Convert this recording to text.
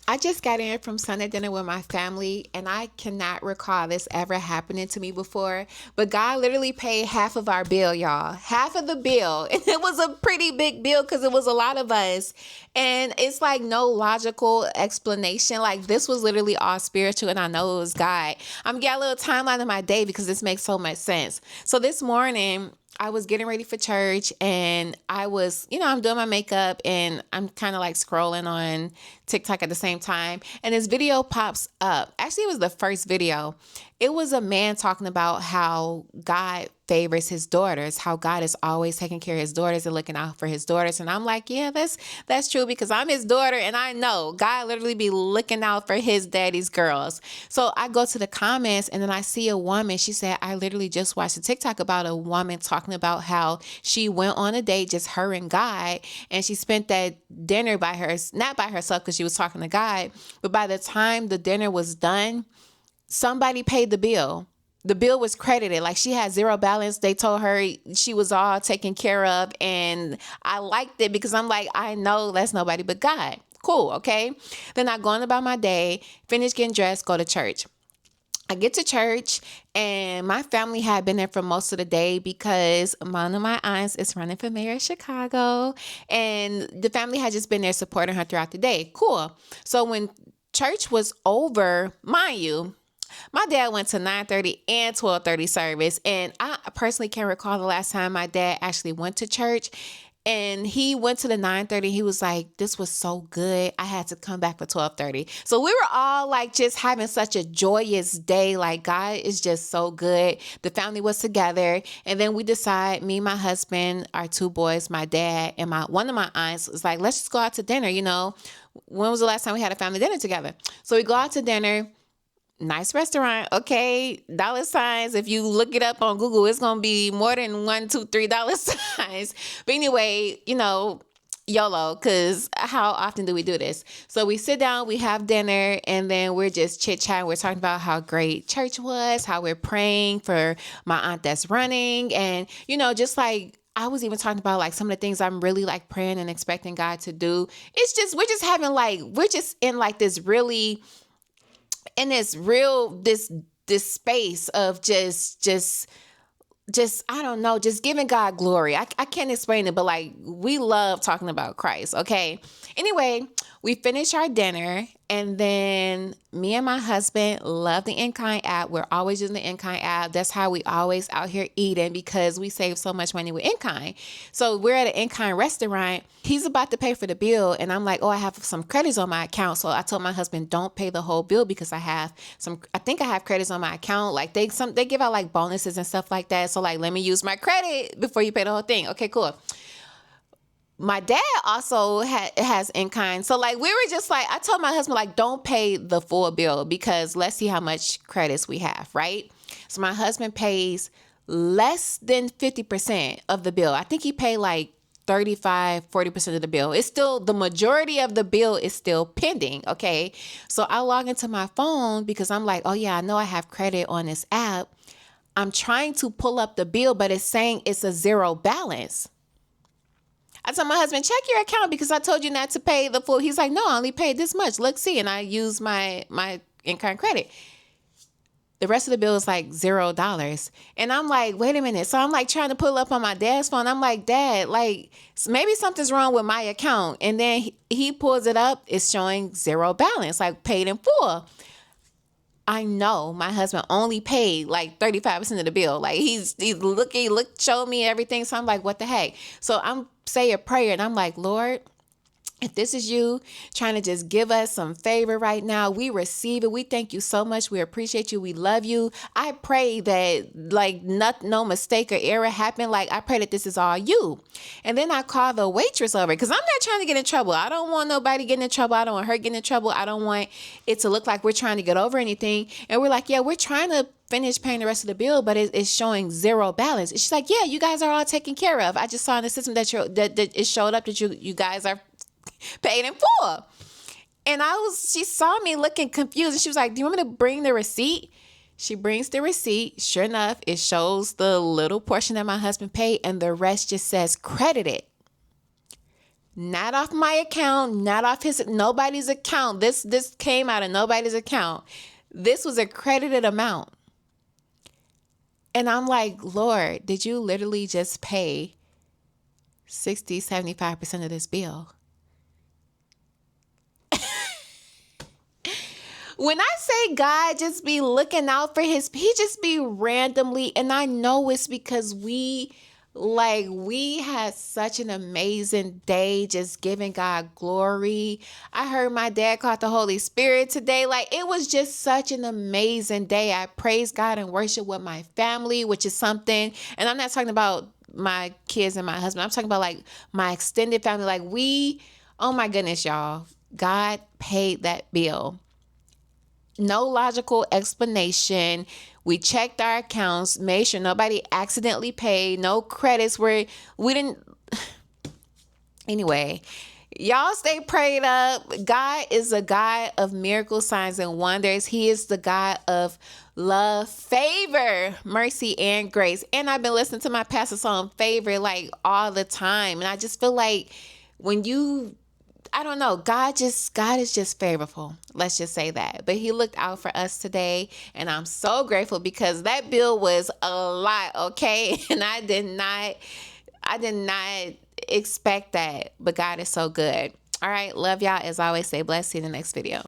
I just got in from Sunday dinner with my family, and I cannot recall this ever happening to me before. But God literally paid half of our bill, y'all. Half of the bill. And it was a pretty big bill because it was a lot of us. And it's like no logical explanation. Like, this was literally all spiritual, and I know it was God. I'm getting a little timeline of my day because this makes so much sense. So this morning, I was getting ready for church, and I was, I'm doing my makeup, and I'm kind of like scrolling on TikTok at the same time. And this video pops up. Actually, it was the first video. It was a man talking about how God favors his daughters, how God is always taking care of his daughters and looking out for his daughters. And I'm like, yeah, that's true, because I'm his daughter, and I know God literally be looking out for his daddy's girls. So I go to the comments, and then I see a woman. She said, I literally just watched a TikTok about a woman talking about how she went on a date, just her and God, and she spent that dinner not by herself because she was talking to God, but by the time the dinner was done, somebody paid the bill. The bill was credited. Like, she had zero balance. They told her she was all taken care of. And I liked it because I'm like, I know that's nobody but God. Cool. Okay. Then I go on about my day, finish getting dressed, go to church. I get to church, and my family had been there for most of the day because one of my aunts is running for mayor of Chicago, and the family had just been there supporting her throughout the day. Cool. So when church was over, mind you, my dad went to 9:30 and 12:30 service, and I personally can't recall the last time my dad actually went to church. And he went to the 9:30. He was like, this was so good. I had to come back for 12:30. So we were all like just having such a joyous day. Like, God is just so good. The family was together. And then we decide, me, my husband, our two boys, my dad, and one of my aunts was like, let's just go out to dinner. When was the last time we had a family dinner together? So we go out to dinner. Nice restaurant. Okay. Dollar signs. If you look it up on Google, it's going to be more than $1, $2, $3 signs. But anyway, YOLO, because how often do we do this? So we sit down, we have dinner, and then we're just chit chatting. We're talking about how great church was, how we're praying for my aunt that's running. And, just like, I was even talking about like some of the things I'm really like praying and expecting God to do. We're just in like this really, in this space of just I don't know, just giving God glory. I can't explain it, but like, we love talking about Christ. Okay. Anyway, we finish our dinner, and then me and my husband love the In-Kind app. We're always using the In-Kind app. That's how we always out here eating, because we save so much money with In-Kind. So we're at an In-Kind restaurant. He's about to pay for the bill, and I'm like, oh, I have some credits on my account. So I told my husband, don't pay the whole bill, because I think I have credits on my account. Like, they give out like bonuses and stuff like that. So like, let me use my credit before you pay the whole thing. Okay, cool. My dad also has In-Kind. So like, we were just like, I told my husband, like, don't pay the full bill, because let's see how much credits we have, right? So my husband pays less than 50% of the bill. I think he paid like 35-40% of the bill. It's still, the majority of the bill is still pending. Okay. So I log into my phone because I'm like, oh yeah, I know I have credit on this app. I'm trying to pull up the bill, but it's saying it's a zero balance. I told my husband, check your account, because I told you not to pay the full. He's like, no, I only paid this much. Look, see. And I use my In-Kind credit. The rest of the bill is like $0. And I'm like, wait a minute. So I'm like trying to pull up on my dad's phone. I'm like, Dad, like, maybe something's wrong with my account. And then he pulls it up. It's showing zero balance, like paid in full. I know my husband only paid like 35% of the bill. Like, he's showed me everything. So I'm like, what the heck? So I'm saying a prayer, and I'm like, Lord, if this is you trying to just give us some favor right now, we receive it. We thank you so much. We appreciate you. We love you. I pray that like no mistake or error happened. Like, I pray that this is all you. And then I call the waitress over, because I'm not trying to get in trouble. I don't want nobody getting in trouble. I don't want her getting in trouble. I don't want it to look like we're trying to get over anything. And we're like, yeah, we're trying to finish paying the rest of the bill, but it's showing zero balance. She's like, yeah, you guys are all taken care of. I just saw in the system that it showed up that you guys are paid in full. And she saw me looking confused, and she was like, do you want me to bring the receipt? She brings the receipt. Sure enough, it shows the little portion that my husband paid, and the rest just says credited. Not off my account, not off nobody's account. This came out of nobody's account. This was a credited amount. And I'm like, Lord, did you literally just pay 60, 75% of this bill? When I say God just be looking out for he just be randomly, and I know it's because we had such an amazing day just giving God glory. I heard my dad call it the Holy Spirit today. Like, it was just such an amazing day. I praise God and worship with my family, which is something, and I'm not talking about my kids and my husband. I'm talking about like my extended family. Like, oh my goodness, y'all. God paid that bill. No logical explanation. We checked our accounts, made sure nobody accidentally paid, no credits where we didn't. Anyway, y'all stay prayed up. God is a God of miracles, signs, and wonders. He is the God of love, favor, mercy, and grace. And I've been listening to my pastor song Favor like all the time. And I just feel like I don't know. God is just favorable. Let's just say that. But he looked out for us today, and I'm so grateful because that bill was a lot, okay? And I did not expect that, but God is so good. All right, love y'all. As always, stay blessed. See you in the next video.